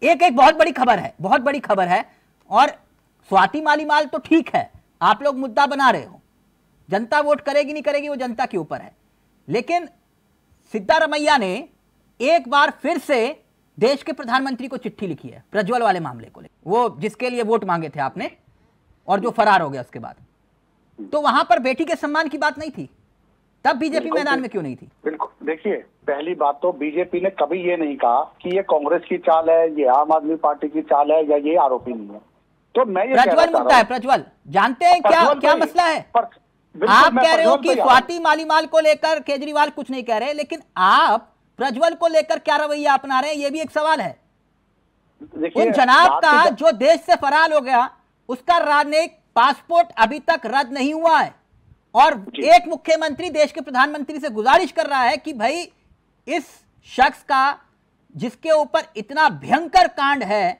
एक एक बहुत बड़ी खबर है, बहुत बड़ी खबर है। और स्वाति मालीवाल तो ठीक है, आप लोग मुद्दा बना रहे हो, जनता वोट करेगी नहीं करेगी वो जनता के ऊपर है, लेकिन सिद्धारमैया ने एक बार फिर से देश के प्रधानमंत्री को चिट्ठी लिखी है प्रज्वल वाले मामले को लेकर, वो जिसके लिए वोट मांगे थे आपने और जो फरार हो गया उसके बाद। तो वहां पर बेटी के सम्मान की बात नहीं थी, तब बीजेपी मैदान में क्यों नहीं थी? बिल्कुल, देखिए पहली बात तो बीजेपी ने कभी ये नहीं कहा कि ये कांग्रेस की चाल है, ये आम आदमी पार्टी की चाल है, या ये आरोपी नहीं है। तो मैं ये प्रज्वल मुद्दा है, प्रज्वल जानते हैं क्या मसला है? आप कह रहे हो कि स्वाति मालीवाल को लेकर केजरीवाल कुछ नहीं कह रहे, लेकिन आप प्रज्वल को लेकर क्या रवैया अपना रहे हैं, ये भी एक सवाल है। उन जनाब का जो देश से फरार हो गया उसका राजनयिक पासपोर्ट अभी तक रद्द नहीं हुआ है, और एक मुख्यमंत्री देश के प्रधानमंत्री से गुजारिश कर रहा है कि भाई इस शख्स का जिसके ऊपर इतना भयंकर कांड है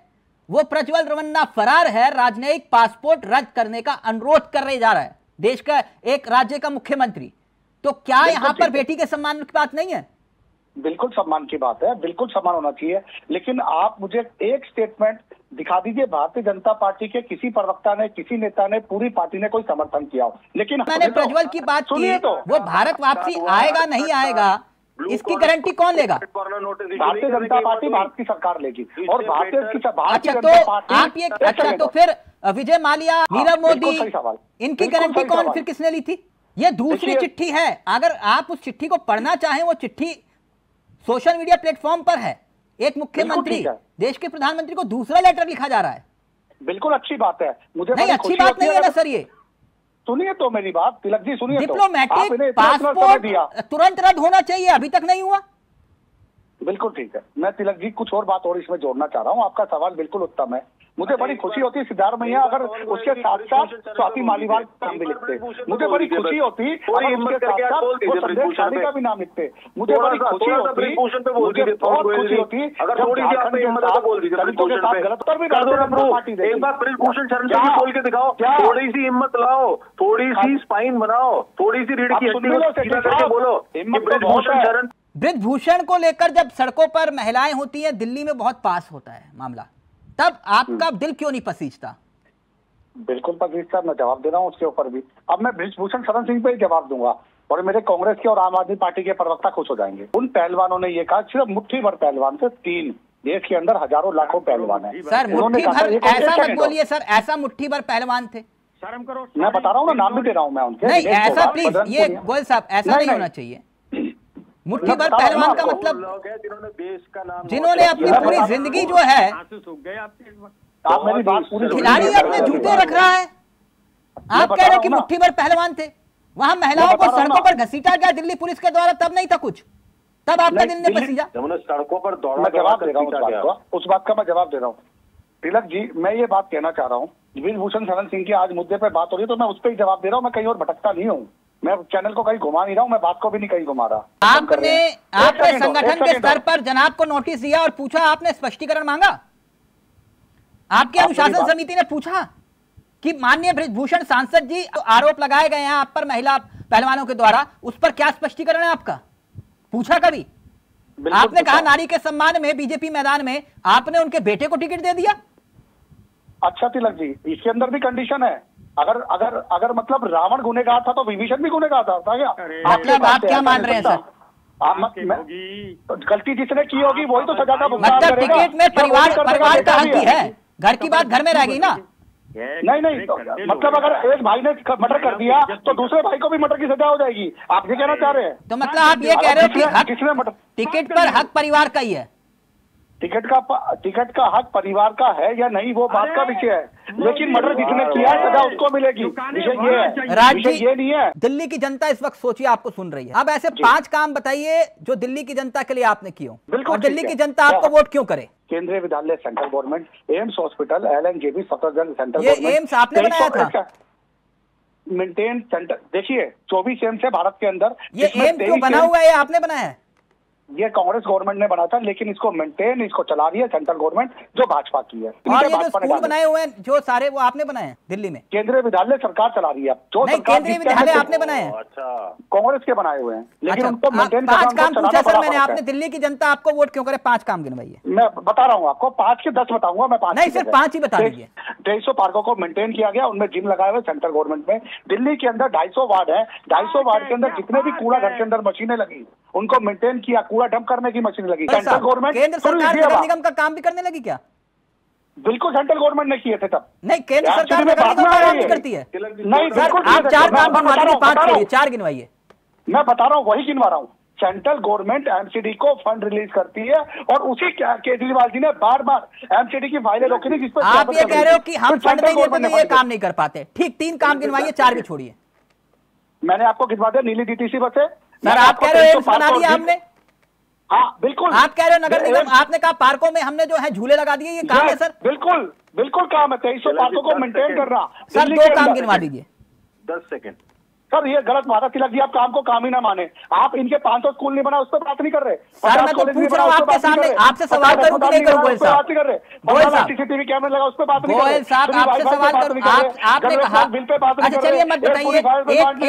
वो प्रज्वल रमन्ना फरार है, राजनयिक पासपोर्ट रद्द करने का अनुरोध करने जा रहा है देश का एक राज्य का मुख्यमंत्री। तो क्या यहां पर बेटी के सम्मान की बात नहीं है? बिल्कुल सम्मान की बात है, बिल्कुल सम्मान होना चाहिए, लेकिन आप मुझे एक स्टेटमेंट दिखा दीजिए भारतीय जनता पार्टी के किसी प्रवक्ता ने, किसी नेता ने, पूरी पार्टी ने कोई समर्थन किया हो। लेकिन मैंने प्रज्वल की बात की, तो वो भारत वापसी आएगा नहीं आएगा इसकी गारंटी कौन लेगा? भारतीय जनता पार्टी, भारत की सरकार लेगी। और अच्छा तो आप ये, अच्छा तो फिर विजय माल्या, नीरव मोदी, इनकी गारंटी कौन, फिर किसने ली थी? ये दूसरी चिट्ठी है, अगर आप उस चिट्ठी को पढ़ना चाहें वो चिट्ठी सोशल मीडिया प्लेटफॉर्म पर है। एक मुख्यमंत्री देश के प्रधानमंत्री को दूसरा लेटर लिखा जा रहा है। बिल्कुल अच्छी बात है, मुझे नहीं अच्छी बात नहीं है ना सर, ये सुनिए तो मेरी बात, तिलक जी सुनिए। डिप्लोमेटिक पासपोर्ट तुरंत रद्द होना चाहिए, अभी तक नहीं हुआ। बिल्कुल ठीक है, मैं तिलक जी कुछ और बात और इसमें जोड़ना चाह रहा हूँ, आपका सवाल बिल्कुल उत्तम है। मुझे बड़ी खुशी होती सिद्धारमैया अगर उसके साथ साथ स्वाति मालीवाल का नाम भी लिखते, मुझे बड़ी खुशी होती अगर उसके साथ साथ वो संदेश शादी का भी नाम लिखते, मुझे बड़ी खुशी होती, मुझे बहुत खुशी होती अगर गलत पर भी पार्टी दे। एक बार ब्रिजभूषण शरण से भी बोल के दिखाओ, थोड़ी सी हिम्मत लाओ, थोड़ी सी स्पाइन बनाओ, थोड़ी सी रीढ़ की हड्डी बोलो। ब्रिजभूषण शरण, ब्रिजभूषण को लेकर जब सड़कों पर महिलाएं होती हैं, दिल्ली में बहुत पास होता है मामला, तब आपका दिल क्यों नहीं पसीजता? बिल्कुल पसीजता, मैं जवाब दे रहा हूँ उसके ऊपर भी। अब मैं ब्रिजभूषण शरण सिंह पे ही जवाब दूंगा और मेरे कांग्रेस के और आम आदमी पार्टी के प्रवक्ता खुश हो जाएंगे। उन पहलवानों ने ये कहा सिर्फ मुट्ठी भर पहलवान थे, 3 देश के अंदर हजारों लाखों पहलवान है। सर मुट्ठी भर ऐसा मत बोलिए सर, ऐसा मुट्ठी भर पहलवान थे, शर्म करो। मैं बता रहा हूँ ना, नाम भी दे रहा हूँ मैं उनके। नहीं ऐसा प्लीज, ये गोयल साहब ऐसा नहीं होना चाहिए। मुट्ठी भर पहलवान का मतलब जिन्होंने अपनी पूरी जिंदगी जो है, आप मेरी बात पूरी, खिलाड़ी अपने जूते रख रहा है, आप कह रहे हैं कि मुट्ठी भर पहलवान थे, वहां महिलाओं को सड़कों पर घसीटा गया दिल्ली पुलिस के द्वारा, तब नहीं था कुछ, तब आपका दिल ने पसीजा। सड़कों पर दौड़ा, मैं जवाब दे रहा हूँ उस बात का मैं जवाब दे रहा हूँ। तिलक जी मैं ये बात कहना चाह रहा हूँ, ब्रिजभूषण शरण सिंह की आज मुद्दे पे बात हो रही है तो मैं उस पर ही जवाब दे रहा हूँ, मैं कहीं और भटकता नहीं हूँ, मैं चैनल को कहीं घुमा नहीं रहा हूँ, मैं बात को भी नहीं कहीं घुमा रहा। आपने संगठन के स्तर पर जनाब को नोटिस दिया और पूछा, आपने स्पष्टीकरण मांगा? आपके अनुशासन समिति ने पूछा कि माननीय ब्रिजभूषण सांसद जी तो आरोप लगाए गए हैं आप पर महिला पहलवानों के द्वारा, उस पर क्या स्पष्टीकरण है आपका? पूछा कभी? आपने कहा नारी के सम्मान में बीजेपी मैदान में आपने उनके बेटे को टिकट दे दिया। अच्छा तिलक जी इसके अंदर भी कंडीशन है, अगर अगर अगर मतलब रावण गुनहगार था तो विभीषण भी गुनहगार था क्या? मतलब आप क्या मान रहे हैं सर? गलती जिसने की होगी वही तो सजा का भुगतान मतलब टिकट में परिवार का हक है, घर की बात घर में रह गई ना। नहीं तो, मतलब अगर एक भाई ने मर्डर कर दिया तो दूसरे भाई को भी मर्डर की सजा हो जाएगी, आप ये कहना चाह रहे हैं? तो मतलब आप ये कह रहे हो कि टिकट पर हक परिवार का ही है? टिकट का हक परिवार का है या नहीं वो बात का विषय है, लेकिन मर्डर जिसने किया सजा उसको मिलेगी, विषय ये है, राज्य ये नहीं है। दिल्ली की जनता इस वक्त सोचिए आपको सुन रही है, अब ऐसे 5 काम बताइए जो दिल्ली की जनता के लिए आपने किए और दिल्ली की जनता आपको वोट क्यों करे? केंद्रीय विद्यालय central government, AIIMS hospital, LNJB Safdarjung central government, ये एम्स आपने बनाया था? मेंटेन सेंटर, देखिए 24 एम्स है भारत के अंदर, ये एम्स क्यों बना हुआ है, आपने बनाया है? ये कांग्रेस गवर्नमेंट ने बनाया था, लेकिन इसको मेंटेन, इसको चला रही है सेंट्रल गवर्नमेंट जो भाजपा की है। और ये जो स्कूल बनाए हुए हैं जो सारे, वो आपने बनाए हैं दिल्ली में? केंद्रीय विद्यालय सरकार चला रही है। जो केंद्रीय विद्यालय आपने बनाए हैं? अच्छा, कांग्रेस के बनाए हुए हैं, लेकिन उनको मेंटेन करना, 5 काम पूछा सर मैंने, आपने दिल्ली की जनता आपको वोट क्यों करे? 5 काम गिनवाइए। मैं बता रहा हूँ आपको, 5 के 10 बताऊंगा मैं। 5 नहीं, सिर्फ 5 ही बता दीजिए। 2300 पार्कों को मेंटेन किया गया, उनमें जिम लगाए हुए सेंट्रल गवर्नमेंट में। दिल्ली के अंदर 250 वार्ड है, 250 वार्ड के अंदर जितने भी कूड़ा घर के अंदर मशीनें लगी, उनको मेंटेन किया, कूड़ा डंप करने की मशीन लगी। सेंट्रल गवर्नमेंट, केंद्र सरकार नगर निगम का काम भी करने लगी क्या? बिल्कुल सेंट्रल गवर्नमेंट ने किए थे तब। नहीं, केंद्र सरकार नगर निगम का काम नहीं करती है। नहीं सर, आप 4 काम गिनवा दीजिए, 5 छोड़िए, 4 गिनवाइए। मैं बता रहा हूँ, वही गिनवा रहा हूँ। सेंट्रल गवर्नमेंट एमसीडी को फंड रिलीज करती है, और उसी केजरीवाल जी ने बार बार एमसीडी की फाइलें रोकी थी, जिस पर आप ये कह रहे हो कि हम फंड नहीं देते तो ये काम नहीं कर पाते। ठीक, 3 काम गिनवाइए, 4 भी छोड़िए। मैंने आपको गिनवा दिया नीली डीटीसी बसें। सर आप कह रहे हो एम्स बना दिया हमने? हाँ बिल्कुल। आप कह रहे हो नगर निगम, आपने कहा पार्कों में हमने जो है झूले लगा दिए, ये काम है सर? बिल्कुल बिल्कुल काम है, 2300 पार्कों को मेंटेन करना। सर 2 काम गिनवा दीजिए। 10 सेकंड। सर ये गलत बात है तिलक जी, आप काम को काम ही ना माने। आप इनके 500 स्कूल नहीं बना, उस पर बात नहीं कर रहे। सर मैं तो पूछ रहा हूँ आपके सामने, आपसे सवाल करूँ कि नहीं करूँ? गोयल साहब, गोयल साहब सीसीटीवी कैमरे लगा, उस पर बात नहीं कर रहे। गोयल साहब आपसे सवाल करूँ, आपने कहा, अच्छा चलिए मत बताइए,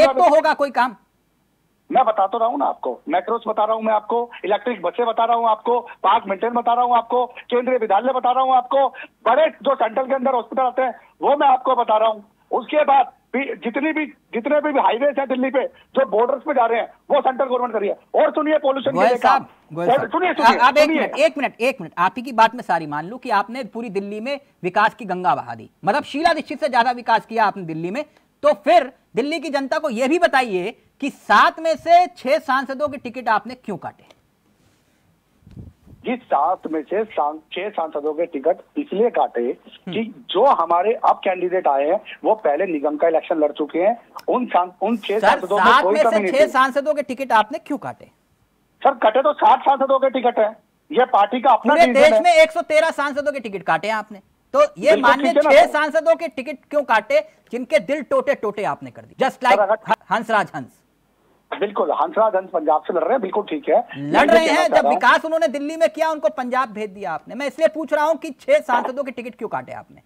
एक तो होगा कोई काम। मैं बता तो रहा हूँ ना आपको, मैक्रोस बता रहा हूँ मैं आपको, इलेक्ट्रिक बसें बता रहा हूँ आपको, पार्क मेंटेन बता रहा हूँ आपको, केंद्रीय विद्यालय बता रहा हूँ आपको, बड़े जो सेंट्रल के अंदर हॉस्पिटल आते हैं वो मैं आपको बता रहा हूँ। उसके बाद जितने भी हाईवेज हैं दिल्ली पे जो बॉर्डर्स पे जा रहे हैं, वो सेंट्रल गवर्नमेंट कर रही है। और सुनिए पोल्यूशन के काम, सुनिए आप एक मिनट, आप ही की बात में सारी मान लूं कि आपने पूरी दिल्ली में विकास की गंगा बहा दी, मतलब शीला दीक्षित से ज्यादा विकास किया आपने दिल्ली में, तो फिर दिल्ली की जनता को यह भी बताइए कि 7 में से 6 सांसदों के टिकट आपने क्यों काटे? जी 7 में से 6 सांसदों के टिकट इसलिए काटे कि जो हमारे अब कैंडिडेट आए हैं वो पहले निगम का इलेक्शन लड़ चुके हैं। उन 6 सांसदों में कोई कमी नहीं थी। 6 सांसदों के टिकट आपने क्यों काटे? सर कटे तो 60 सांसदों के टिकट है, ये पार्टी का अपना पूरे देश में 113 सांसदों के टिकट काटे आपने, तो ये मान्य 6 सांसदों के टिकट क्यों काटे जिनके दिल टोटे टोटे आपने कर दिए? Just like Hansraj Hans. बिल्कुल, हंसराज हंस पंजाब से लड़ रहे हैं, बिल्कुल ठीक है, लड़ रहे हैं। जब विकास उन्होंने दिल्ली में किया, उनको पंजाब भेज दिया आपने। मैं इसलिए पूछ रहा हूं कि 6 सांसदों के टिकट क्यों काटे आपने?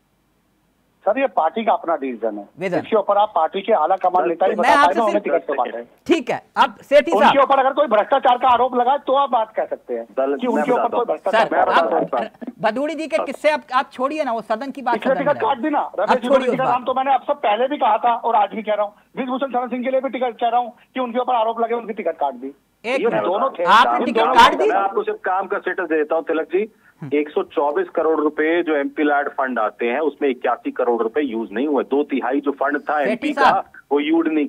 सर ये पार्टी का अपना डिसीजन है, इसके ऊपर आप पार्टी के आला कमान नेता ही बता पाएंगे टिकट के बारे में। ठीक है, अब सेठी साहब, उनके ऊपर अगर कोई भ्रष्टाचार का आरोप लगा तो आप बात कह सकते हैं कि उनके ऊपर कोई भ्रष्टाचार। भदौड़ी जी के किस्से आप छोड़िए ना, वो सदन की बात। टिकट काट दी ना, रमेश जी का नाम तो मैंने अब सब पहले भी कहा था और आज भी कह रहा हूँ। ब्रिजभूषण शरण सिंह के लिए भी टिकट कह रहा हूँ कि उनके ऊपर आरोप लगे, उनकी टिकट काट दी। ये दोनों थे, आपने टिकट काट दी। मैं आपको सिर्फ काम का स्टेटस दे देता हूँ तिलक जी। 124 करोड़ रुपए जो एमपी लैड फंड आते हैं उसमें 81 करोड़ रुपए यूज नहीं हुए। 2/3 जो फंड था एमपी का वो यूज नहीं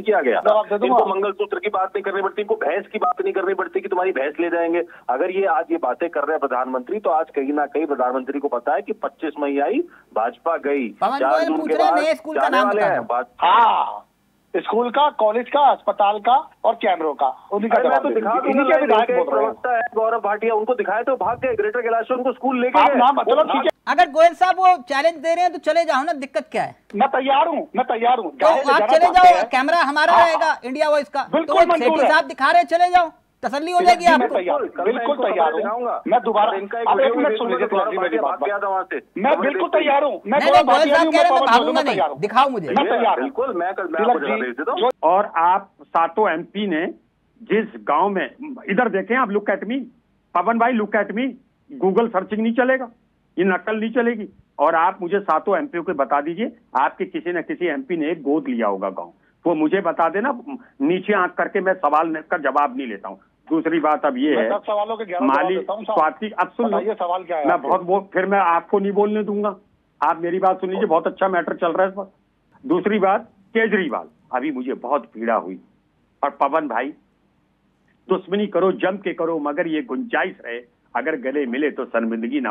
किया गया। इनको मंगलसूत्र की बात नहीं करनी पड़ती, इनको भैंस की बात नहीं करनी पड़ती कि तुम्हारी भैंस ले जाएंगे। अगर ये आज ये बातें कर रहे हैं प्रधानमंत्री, तो आज कहीं ना कहीं प्रधानमंत्री को पता है कि 25 मई आई, भाजपा गई, 4 जून के बाद जाने वाले हैं। स्कूल का, कॉलेज का, अस्पताल का और कैमरों का, उन्हीं का मैं तो दिखा दूंगा। प्रवक्ता है गौरव भाटिया, उनको दिखाए तो भाग गए ग्रेटर कैलाश, उनको स्कूल लेके गए। चलो ठीक है, अगर गोयल साहब वो चैलेंज दे रहे हैं तो चले जाओ ना, दिक्कत क्या है? मैं तैयार हूँ तो आप चले जाओ, कैमरा हमारा रहेगा इंडिया वॉइस का। तो सेठी साहब दिखा रहे, चले जाओ, तसल्ली हो जाएगी आपको। बिल्कुल तैयार हूँ मैं, दोबारा एक मिनट सुन लीजिए, मैं बिल्कुल तैयार हूँ। मैं भागूंगा नहीं, दिखाओ मुझे। मैं तैयार हूँ, बिल्कुल मैं। और आप 7 एमपी ने जिस गांव में, इधर देखें आप, लुक एट मी पवन भाई, look at me, Google searching नहीं चलेगा, ये नकल नहीं चलेगी। और आप मुझे 7 एमपी को बता दीजिए, आपके किसी न किसी एमपी ने गोद लिया होगा गांव, वो मुझे बता देना। नीचे आंख करके मैं सवाल का जवाब नहीं लेता हूँ। दूसरी बात अब ये है, माली स्वाति, अब सुन लो, सवाल क्या है? मैं बहुत फिर मैं आपको नहीं बोलने दूंगा, आप मेरी बात सुन लीजिए, बहुत अच्छा मैटर चल रहा है इस वक्त। दूसरी बात, केजरीवाल, अभी मुझे बहुत पीड़ा हुई। और पवन भाई, दुश्मनी करो, जम के करो, मगर ये गुंजाइश रहे, अगर गले मिले तो शर्मिंदगी ना